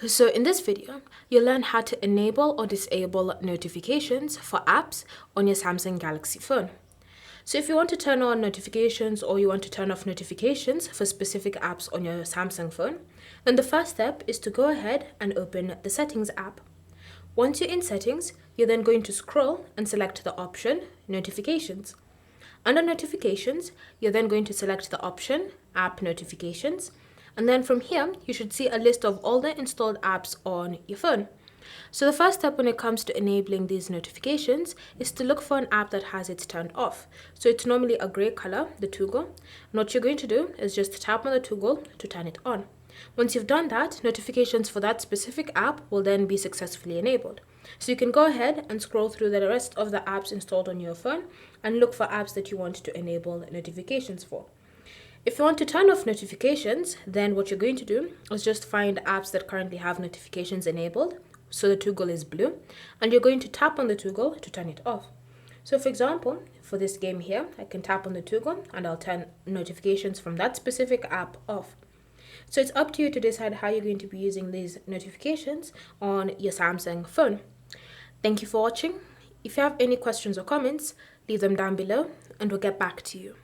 So in this video, you'll learn how to enable or disable notifications for apps on your Samsung Galaxy phone. So if you want to turn on notifications or you want to turn off notifications for specific apps on your Samsung phone, then the first step is to go ahead and open the Settings app. Once you're in Settings, you're then going to scroll and select the option Notifications. Under Notifications, you're then going to select the option App Notifications. And then from here, you should see a list of all the installed apps on your phone. So the first step when it comes to enabling these notifications is to look for an app that has it turned off. So it's normally a gray color, the toggle. And what you're going to do is just tap on the toggle to turn it on. Once you've done that, notifications for that specific app will then be successfully enabled. So you can go ahead and scroll through the rest of the apps installed on your phone and look for apps that you want to enable notifications for. If you want to turn off notifications, then what you're going to do is just find apps that currently have notifications enabled. So the toggle is blue, and you're going to tap on the toggle to turn it off. So for example, for this game here, I can tap on the toggle and I'll turn notifications from that specific app off. So it's up to you to decide how you're going to be using these notifications on your Samsung phone. Thank you for watching. If you have any questions or comments, leave them down below and we'll get back to you.